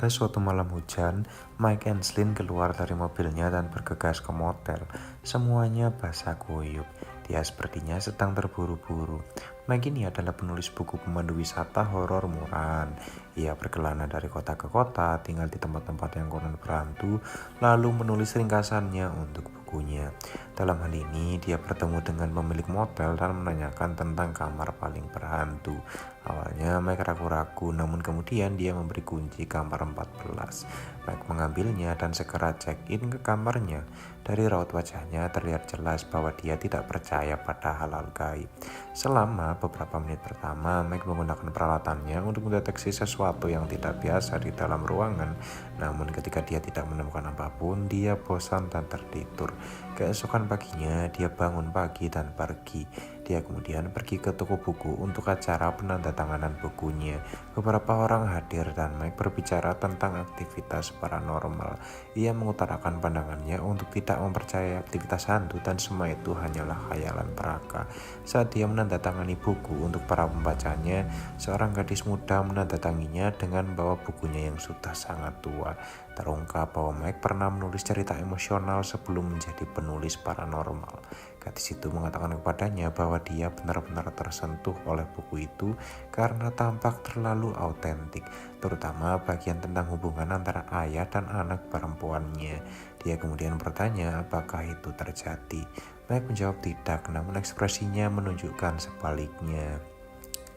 Pada suatu malam hujan, Mike dan Slyn keluar dari mobilnya dan bergegas ke motel. Semuanya basah kuyup. Dia sepertinya sedang terburu-buru. Mike ini adalah penulis buku pemandu wisata horor murahan. Ia berkelana dari kota ke kota, tinggal di tempat-tempat yang konon berhantu, lalu menulis ringkasannya untuk bukunya. Dalam hal ini, dia bertemu dengan pemilik motel dan menanyakan tentang kamar paling berhantu. Awalnya Mike ragu-ragu, namun kemudian dia memberi kunci kamar 14. Mike mengambilnya dan segera check-in ke kamarnya. Dari raut wajahnya terlihat jelas bahwa dia tidak percaya pada hal-hal gaib. Selama beberapa menit pertama, Mike menggunakan peralatannya untuk mendeteksi sesuatu yang tidak biasa di dalam ruangan. Namun ketika dia tidak menemukan apapun, dia bosan dan tertidur. Keesokan paginya, dia bangun pagi dan pergi. Dia kemudian pergi ke toko buku untuk acara penandatanganan bukunya. Beberapa orang hadir dan Mike berbicara tentang aktivitas paranormal. Ia mengutarakan pandangannya untuk tidak mempercayai aktivitas hantu dan semua itu hanyalah khayalan belaka. Saat dia menandatangani buku untuk para pembacanya, seorang gadis muda menandatanginya dengan membawa bukunya yang sudah sangat tua. Terungkap bahwa Mike pernah menulis cerita emosional sebelum menjadi penulis paranormal. Gadis itu mengatakan kepadanya bahwa dia benar-benar tersentuh oleh buku itu karena tampak terlalu autentik, terutama bagian tentang hubungan antara ayah dan anak perempuannya. Dia kemudian bertanya apakah itu terjadi. Mike menjawab tidak, namun ekspresinya menunjukkan sebaliknya.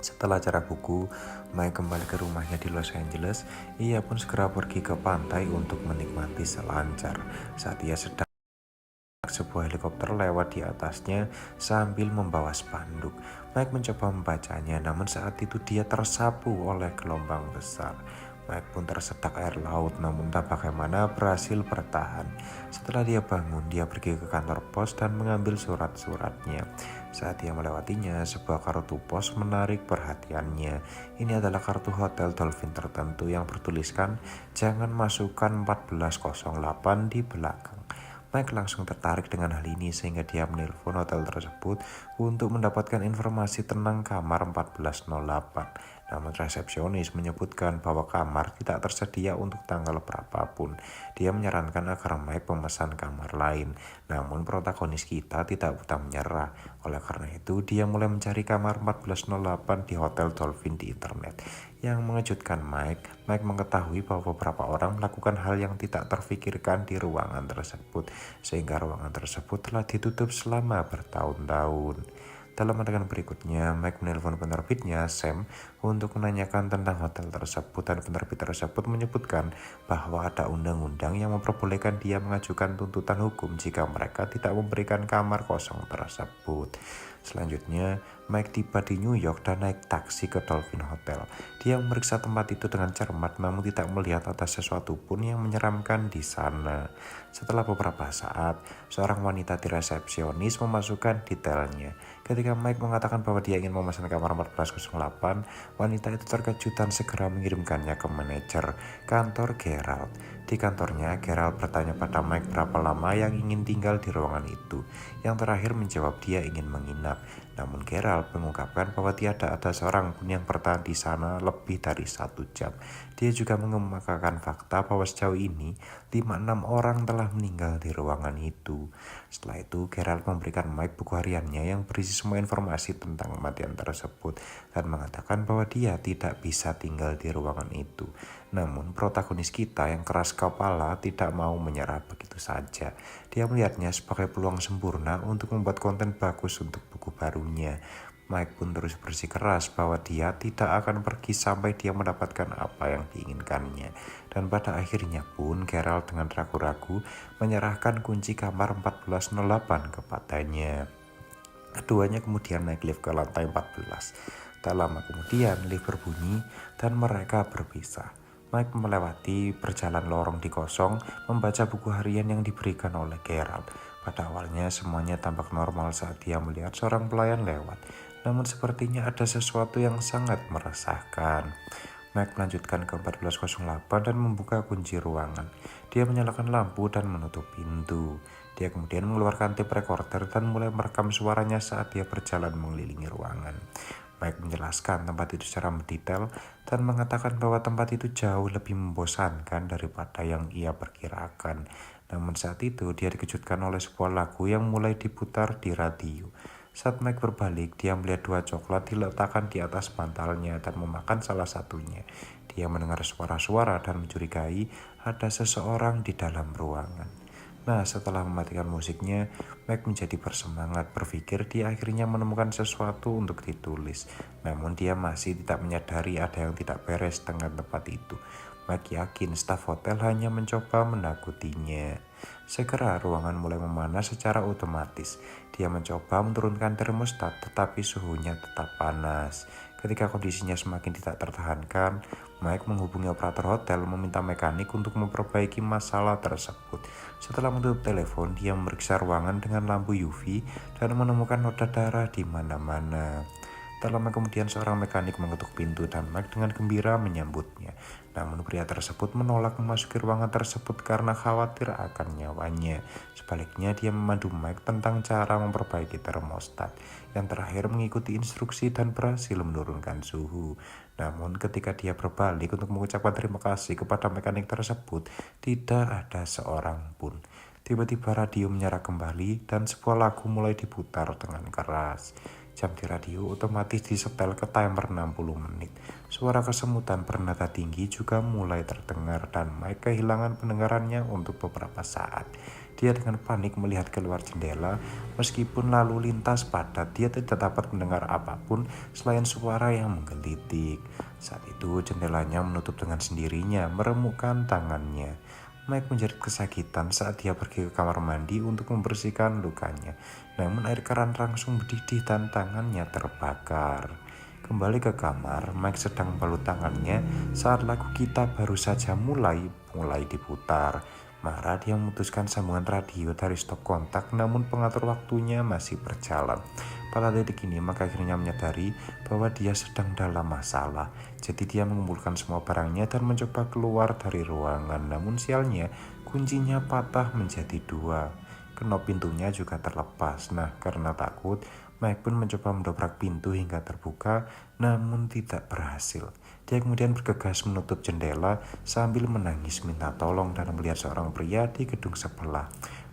Setelah acara buku, Mike kembali ke rumahnya di Los Angeles. Ia pun segera pergi ke pantai untuk menikmati selancar. Saat ia sedang, sebuah helikopter lewat di atasnya sambil membawa spanduk. Mike mencoba membacanya, namun saat itu dia tersapu oleh gelombang besar. Mike pun tersedak air laut, namun tak bagaimana berhasil bertahan. Setelah dia bangun, dia pergi ke kantor pos dan mengambil surat-suratnya. Saat dia melewatinya, sebuah kartu pos menarik perhatiannya. Ini adalah kartu hotel Dolphin tertentu yang bertuliskan jangan masukkan 1408 di belakang. Mike langsung tertarik dengan hal ini sehingga dia menelpon hotel tersebut untuk mendapatkan informasi tentang kamar 1408. Namun resepsionis menyebutkan bahwa kamar tidak tersedia untuk tanggal berapapun. Dia menyarankan agar Mike memesan kamar lain. Namun protagonis kita tidak mudah menyerah. Oleh karena itu, dia mulai mencari kamar 1408 di Hotel Dolphin di internet. Yang mengejutkan Mike mengetahui bahwa beberapa orang melakukan hal yang tidak terfikirkan di ruangan tersebut, sehingga ruangan tersebut telah ditutup selama bertahun-tahun. Dalam adegan berikutnya, Mike menelpon penerbitnya, Sam, untuk menanyakan tentang hotel tersebut dan penerbit tersebut menyebutkan bahwa ada undang-undang yang memperbolehkan dia mengajukan tuntutan hukum jika mereka tidak memberikan kamar kosong tersebut. Selanjutnya, Mike tiba di New York dan naik taksi ke Dolphin Hotel. Dia memeriksa tempat itu dengan cermat namun tidak melihat ada sesuatu pun yang menyeramkan di sana. Setelah beberapa saat, seorang wanita di resepsionis memasukkan detailnya. Ketika Mike mengatakan bahwa dia ingin memesan kamar 1408, wanita itu terkejut dan segera mengirimkannya ke manajer kantor Gerald. Di kantornya, Gerald bertanya pada Mike berapa lama yang ingin tinggal di ruangan itu. Yang terakhir menjawab dia ingin menginap. Namun Gerald mengungkapkan bahwa tidak ada seorang pun yang bertahan di sana lebih dari 1 jam. Dia juga mengemukakan fakta bahwa sejauh ini 5-6 orang telah meninggal di ruangan itu. Setelah itu, Gerald memberikan Mike buku hariannya yang berisi semua informasi tentang kematian tersebut dan mengatakan bahwa dia tidak bisa tinggal di ruangan itu. Namun protagonis kita yang keras kepala tidak mau menyerah begitu saja. Dia melihatnya sebagai peluang sempurna untuk membuat konten bagus untuk buku barunya. Mike pun terus bersikeras bahwa dia tidak akan pergi sampai dia mendapatkan apa yang diinginkannya. Dan pada akhirnya pun Gerald dengan ragu-ragu menyerahkan kunci kamar 1408 kepadanya. Keduanya kemudian naik lift ke lantai 14. Tak lama kemudian lift berbunyi dan mereka berpisah. Mike melewati berjalan lorong di kosong, membaca buku harian yang diberikan oleh Gerald. Pada awalnya semuanya tampak normal saat dia melihat seorang pelayan lewat. Namun sepertinya ada sesuatu yang sangat meresahkan. Mike melanjutkan ke 1408 dan membuka kunci ruangan. Dia menyalakan lampu dan menutup pintu. Dia kemudian mengeluarkan tape recorder dan mulai merekam suaranya saat dia berjalan mengelilingi ruangan. Mike menjelaskan tempat itu secara mendetail dan mengatakan bahwa tempat itu jauh lebih membosankan daripada yang ia perkirakan. Namun saat itu dia dikejutkan oleh sebuah lagu yang mulai diputar di radio. Saat Mike berbalik, dia melihat dua coklat diletakkan di atas bantalnya dan memakan salah satunya. Dia mendengar suara-suara dan mencurigai ada seseorang di dalam ruangan. Nah, setelah mematikan musiknya, Mike menjadi bersemangat berpikir dia akhirnya menemukan sesuatu untuk ditulis. Namun dia masih tidak menyadari ada yang tidak beres dengan tempat itu. Mike yakin staf hotel hanya mencoba menakutinya. Segera ruangan mulai memanas secara otomatis. Dia mencoba menurunkan termostat tetapi suhunya tetap panas. Ketika kondisinya semakin tidak tertahankan, Mike menghubungi operator hotel meminta mekanik untuk memperbaiki masalah tersebut. Setelah menutup telepon, dia memeriksa ruangan dengan lampu UV dan menemukan noda darah di mana-mana. Tak lama kemudian seorang mekanik mengetuk pintu dan Mike dengan gembira menyambutnya. Namun pria tersebut menolak memasuki ruangan tersebut karena khawatir akan nyawanya. Sebaliknya dia memandu Mike tentang cara memperbaiki termostat. Yang terakhir mengikuti instruksi dan berhasil menurunkan suhu. Namun ketika dia berbalik untuk mengucapkan terima kasih kepada mekanik tersebut, tidak ada seorang pun. Tiba-tiba radio menyala kembali dan sebuah lagu mulai diputar dengan keras. Jam di radio otomatis disetel ke timer 60 menit. Suara kesemutan bernada tinggi juga mulai terdengar dan Mike kehilangan pendengarannya untuk beberapa saat. Dia dengan panik melihat keluar jendela, meskipun lalu lintas padat, dia tidak dapat mendengar apapun selain suara yang menggelitik. Saat itu jendelanya menutup dengan sendirinya, meremukkan tangannya. Mike menjerit kesakitan saat dia pergi ke kamar mandi untuk membersihkan lukanya. Namun air keran langsung mendidih dan tangannya terbakar. Kembali ke kamar, Mike sedang membalut tangannya saat lagu Kita baru saja mulai diputar. Marah dia memutuskan sambungan radio dari stop kontak, namun pengatur waktunya masih berjalan. Pada detik ini, Mike akhirnya menyadari bahwa dia sedang dalam masalah. Jadi dia mengumpulkan semua barangnya dan mencoba keluar dari ruangan. Namun sialnya, kuncinya patah menjadi dua. Knop pintunya juga terlepas. Nah, karena takut, Mike pun mencoba mendobrak pintu hingga terbuka, namun tidak berhasil. Dia kemudian bergegas menutup jendela sambil menangis minta tolong dan melihat seorang pria di gedung sebelah.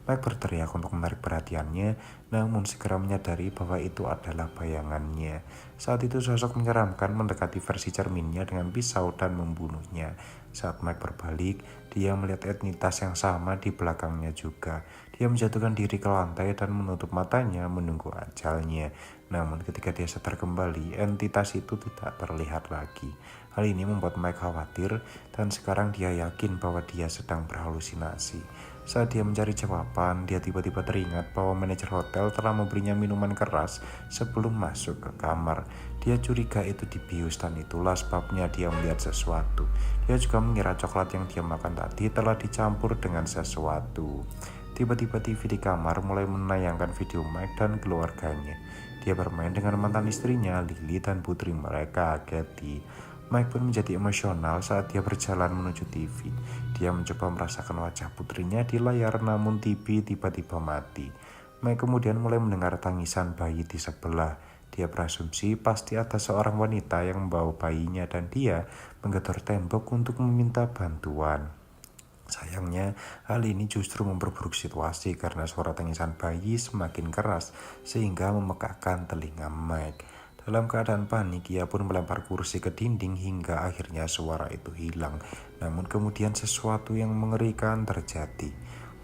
Mike berteriak untuk menarik perhatiannya, namun segera menyadari bahwa itu adalah bayangannya. Saat itu sosok menyeramkan mendekati versi cerminnya dengan pisau dan membunuhnya. Saat Mike berbalik, dia melihat entitas yang sama di belakangnya juga. Dia menjatuhkan diri ke lantai dan menutup matanya menunggu ajalnya. Namun ketika dia sadar kembali, entitas itu tidak terlihat lagi. Hal ini membuat Mike khawatir dan sekarang dia yakin bahwa dia sedang berhalusinasi. Saat dia mencari jawaban, dia tiba-tiba teringat bahwa manajer hotel telah memberinya minuman keras sebelum masuk ke kamar. Dia curiga itu dibius dan itulah sebabnya dia melihat sesuatu. Dia juga mengira coklat yang dia makan tadi telah dicampur dengan sesuatu. Tiba-tiba TV di kamar mulai menayangkan video Mike dan keluarganya. Dia bermain dengan mantan istrinya, Lily, dan putri mereka, Katie. Mike pun menjadi emosional saat dia berjalan menuju TV. Dia mencoba merasakan wajah putrinya di layar, namun TV tiba-tiba mati. Mike kemudian mulai mendengar tangisan bayi di sebelah. Dia berasumsi pasti ada seorang wanita yang membawa bayinya dan dia menggedor tembok untuk meminta bantuan. Sayangnya, hal ini justru memperburuk situasi karena suara tangisan bayi semakin keras sehingga memekakkan telinga Mike. Dalam keadaan panik, ia pun melempar kursi ke dinding hingga akhirnya suara itu hilang. Namun kemudian sesuatu yang mengerikan terjadi.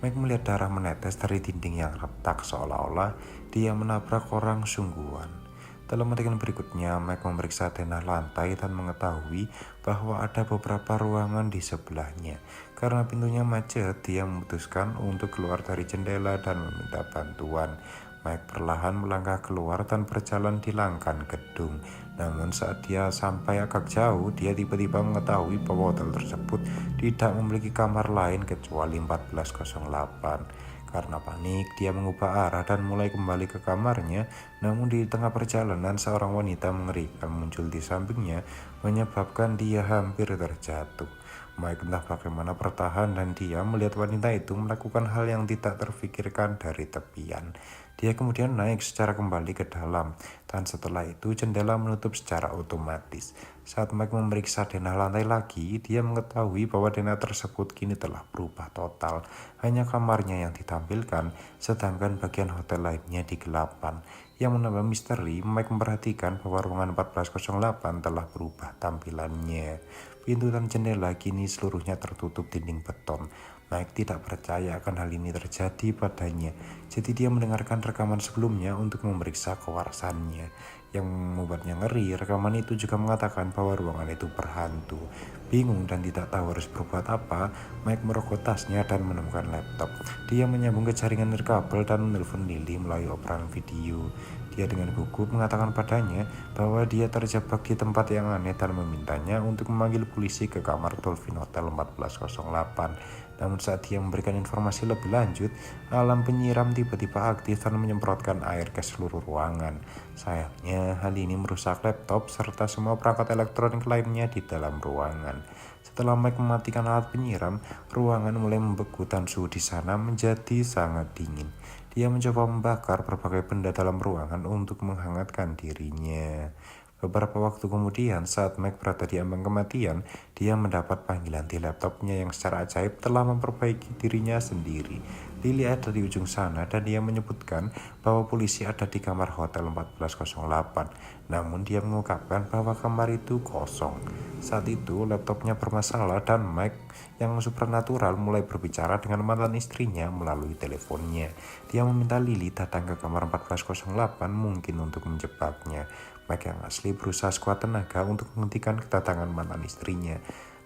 Mike melihat darah menetes dari dinding yang retak seolah-olah dia menabrak orang sungguhan. Dalam adegan berikutnya, Mike memeriksa tanah lantai dan mengetahui bahwa ada beberapa ruangan di sebelahnya. Karena pintunya macet, dia memutuskan untuk keluar dari jendela dan meminta bantuan. Mike perlahan melangkah keluar dan berjalan di langkan gedung. Namun saat dia sampai agak jauh, dia tiba-tiba mengetahui bahwa hotel tersebut tidak memiliki kamar lain kecuali 1408. Karena panik, dia mengubah arah dan mulai kembali ke kamarnya. Namun di tengah perjalanan, seorang wanita mengerikan muncul di sampingnya, menyebabkan dia hampir terjatuh. Mike entah bagaimana bertahan dan dia melihat wanita itu melakukan hal yang tidak terfikirkan dari tepian. Dia kemudian naik secara kembali ke dalam, dan setelah itu jendela menutup secara otomatis. Saat Mike memeriksa denah lantai lagi, dia mengetahui bahwa denah tersebut kini telah berubah total. Hanya kamarnya yang ditampilkan, sedangkan bagian hotel lainnya digelapan. Yang menambah misteri, Mike memperhatikan bahwa ruangan 1408 telah berubah tampilannya. Pintu dan jendela kini seluruhnya tertutup dinding beton. Mike tidak percaya akan hal ini terjadi padanya. Jadi dia mendengarkan rekaman sebelumnya untuk memeriksa kewarasannya. Yang membuatnya ngeri, rekaman itu juga mengatakan bahwa ruangan itu berhantu. Bingung dan tidak tahu harus berbuat apa, Mike merogoh tasnya dan menemukan laptop. Dia menyambung ke jaringan nirkabel dan menelpon Lily melalui operan video. Dia dengan gugup mengatakan padanya bahwa dia terjebak di tempat yang aneh dan memintanya untuk memanggil polisi ke kamar Dolphin Hotel 1408. Namun saat dia memberikan informasi lebih lanjut, alarm penyiram tiba-tiba aktif dan menyemprotkan air ke seluruh ruangan. Sayangnya, hal ini merusak laptop serta semua perangkat elektronik lainnya di dalam ruangan. Setelah Mike mematikan alat penyiram, ruangan mulai membeku dan suhu di sana menjadi sangat dingin. Dia mencoba membakar berbagai benda dalam ruangan untuk menghangatkan dirinya. Beberapa waktu kemudian, saat Mike berada di ambang kematian, dia mendapat panggilan di laptopnya yang secara ajaib telah memperbaiki dirinya sendiri. Lily ada di ujung sana dan dia menyebutkan bahwa polisi ada di kamar hotel 1408. Namun dia mengungkapkan bahwa kamar itu kosong. Saat itu laptopnya bermasalah dan Mike yang supernatural mulai berbicara dengan mantan istrinya melalui teleponnya. Dia meminta Lily datang ke kamar 1408 mungkin untuk menjebaknya. Mike yang asli berusaha sekuat tenaga untuk menghentikan kedatangan mantan istrinya,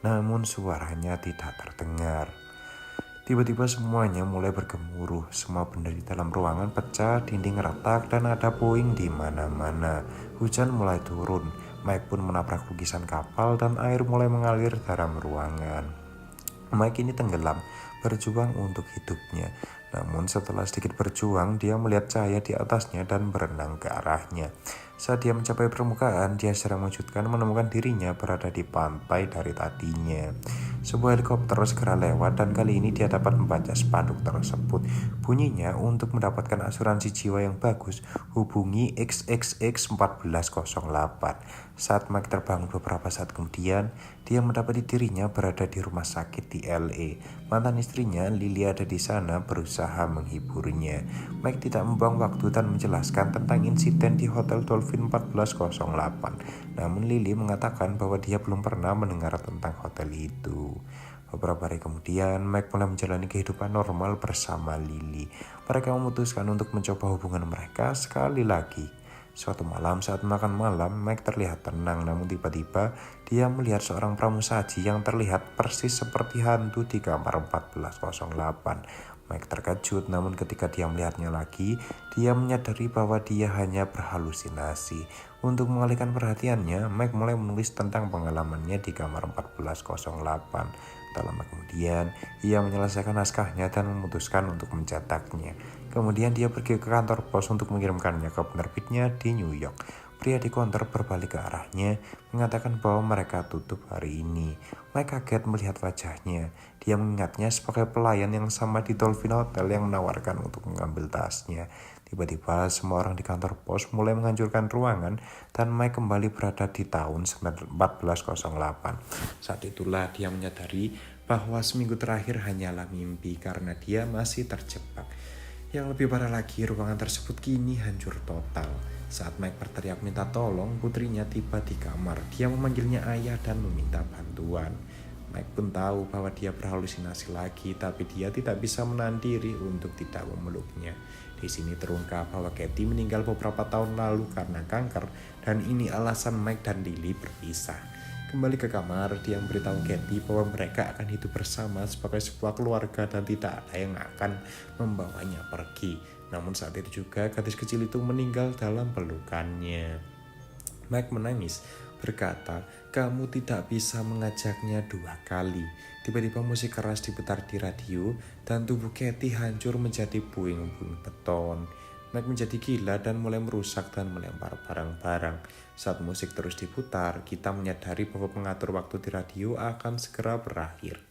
namun suaranya tidak terdengar. Tiba-tiba semuanya mulai bergemuruh, semua benda di dalam ruangan pecah, dinding retak, dan ada puing di mana-mana. Hujan mulai turun, Mike pun menabrak lukisan kapal dan air mulai mengalir dalam ruangan. Mike ini tenggelam, berjuang untuk hidupnya. Namun setelah sedikit berjuang, dia melihat cahaya di atasnya dan berenang ke arahnya. Saat dia mencapai permukaan, dia secara mengejutkan menemukan dirinya berada di pantai dari tadinya. Sebuah helikopter segera lewat dan kali ini dia dapat membaca spanduk tersebut. Bunyinya, untuk mendapatkan asuransi jiwa yang bagus, hubungi XXX 1408. Saat Mike terbangun beberapa saat kemudian, dia mendapati dirinya berada di rumah sakit di LA. Mantan istrinya, Lily, ada di sana berusaha menghiburnya. Mike tidak membuang waktu dan menjelaskan tentang insiden di Hotel Dolphin 1408. Namun Lily mengatakan bahwa dia belum pernah mendengar tentang hotel itu. Beberapa hari kemudian, Mike mulai menjalani kehidupan normal bersama Lily. Mereka memutuskan untuk mencoba hubungan mereka sekali lagi. Suatu malam saat makan malam, Mike terlihat tenang, namun tiba-tiba dia melihat seorang pramusaji yang terlihat persis seperti hantu di kamar 1408. Mike terkejut, namun ketika dia melihatnya lagi, dia menyadari bahwa dia hanya berhalusinasi. Untuk mengalihkan perhatiannya, Mike mulai menulis tentang pengalamannya di kamar 1408. Tak lama kemudian, ia menyelesaikan naskahnya dan memutuskan untuk mencetaknya. Kemudian dia pergi ke kantor pos untuk mengirimkannya ke penerbitnya di New York. Pria di konter berbalik ke arahnya, mengatakan bahwa mereka tutup hari ini. Mike kaget melihat wajahnya. Dia mengingatnya sebagai pelayan yang sama di Dolphin Hotel yang menawarkan untuk mengambil tasnya. Tiba-tiba semua orang di kantor pos mulai menghancurkan ruangan dan Mike kembali berada di tahun 1408. Saat itulah dia menyadari bahwa seminggu terakhir hanyalah mimpi karena dia masih terjebak. Yang lebih parah lagi, ruangan tersebut kini hancur total. Saat Mike berteriak minta tolong, putrinya tiba di kamar. Dia memanggilnya ayah dan meminta bantuan. Mike pun tahu bahwa dia berhalusinasi lagi, tapi dia tidak bisa menahan diri untuk tidak memeluknya. Di sini terungkap bahwa Katie meninggal beberapa tahun lalu karena kanker, dan ini alasan Mike dan Lily berpisah. Kembali ke kamar, dia memberitahu Katie bahwa mereka akan hidup bersama sebagai sebuah keluarga dan tidak ada yang akan membawanya pergi. Namun saat itu juga gadis kecil itu meninggal dalam pelukannya. Mike menangis, berkata, "Kamu tidak bisa mengajaknya 2 kali." Tiba-tiba musik keras diputar di radio dan tubuh Katie hancur menjadi puing-puing beton. Mike menjadi gila dan mulai merusak dan melempar barang-barang. Saat musik terus diputar, kita menyadari bahwa pengatur waktu di radio akan segera berakhir.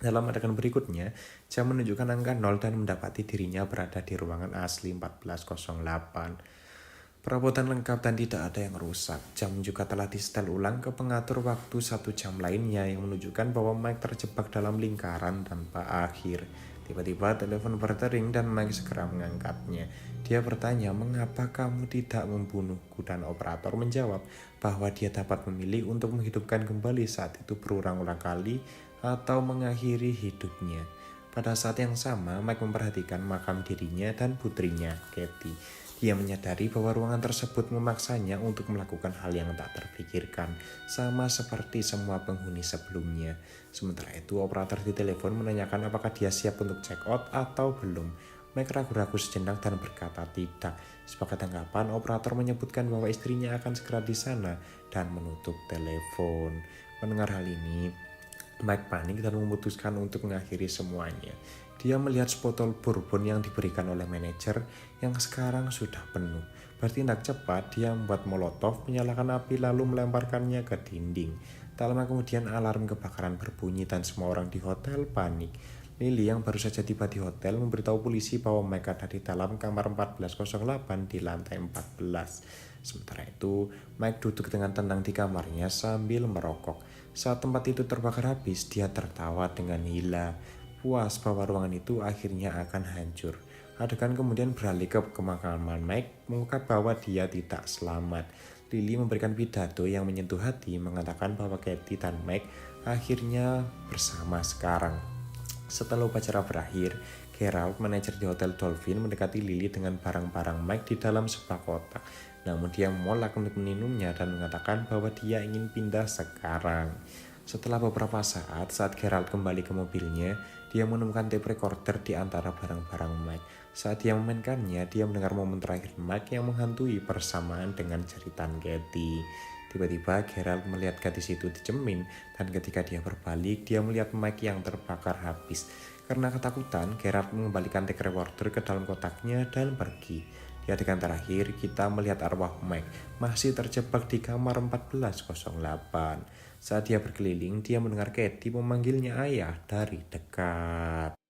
Dalam adegan berikutnya, jam menunjukkan angka 0 dan mendapati dirinya berada di ruangan asli 1408. Perabotan lengkap dan tidak ada yang rusak. Jam juga telah disetel ulang ke pengatur waktu 1 jam lainnya yang menunjukkan bahwa Mike terjebak dalam lingkaran tanpa akhir. Tiba-tiba telepon berdering dan Mike segera mengangkatnya. Dia bertanya, "Mengapa kamu tidak membunuhku?" Dan operator menjawab bahwa dia dapat memilih untuk menghidupkan kembali saat itu berulang-ulang kali atau mengakhiri hidupnya. Pada saat yang sama, Mike memperhatikan makam dirinya dan putrinya, Katie. Dia menyadari bahwa ruangan tersebut memaksanya untuk melakukan hal yang tak terpikirkan, sama seperti semua penghuni sebelumnya. Sementara itu, operator di telepon menanyakan apakah dia siap untuk check out atau belum. Mike ragu-ragu sejenak dan berkata tidak. Sebagai tanggapan, operator menyebutkan bahwa istrinya akan segera di sana dan menutup telepon. Mendengar hal ini, Mike panik dan memutuskan untuk mengakhiri semuanya. Dia melihat sebotol bourbon yang diberikan oleh manajer yang sekarang sudah penuh. Bertindak cepat, dia membuat molotov, menyalakan api lalu melemparkannya ke dinding. Tak lama kemudian alarm kebakaran berbunyi dan semua orang di hotel panik. Lily yang baru saja tiba di hotel memberitahu polisi bahwa Mike ada di dalam kamar 1408 di lantai 14. Sementara itu, Mike duduk dengan tenang di kamarnya sambil merokok. Saat tempat itu terbakar habis, dia tertawa dengan hila, puas bahwa ruangan itu akhirnya akan hancur. Adegan kemudian beralih ke pemakaman Mike, mengungkap bahwa dia tidak selamat. Lily memberikan pidato yang menyentuh hati, mengatakan bahwa Katie dan Mike akhirnya bersama sekarang. Setelah upacara berakhir, Gerald, manajer di Hotel Dolphin, mendekati Lily dengan barang-barang Mike di dalam sebuah kotak. Namun dia menolak untuk meminumnya dan mengatakan bahwa dia ingin pindah sekarang. Setelah beberapa saat Gerald kembali ke mobilnya, dia menemukan tape recorder di antara barang-barang Mike. Saat dia memainkannya, dia mendengar momen terakhir Mike yang menghantui persamaan dengan jeritan Katie. Tiba-tiba Gerald melihat gadis itu dicemin, dan ketika dia berbalik, dia melihat Mike yang terbakar habis. Karena ketakutan, Gerald mengembalikan tape recorder ke dalam kotaknya dan pergi. Di adegan terakhir, kita melihat arwah Mike masih terjebak di kamar 1408. Saat dia berkeliling, dia mendengar Katie memanggilnya ayah dari dekat.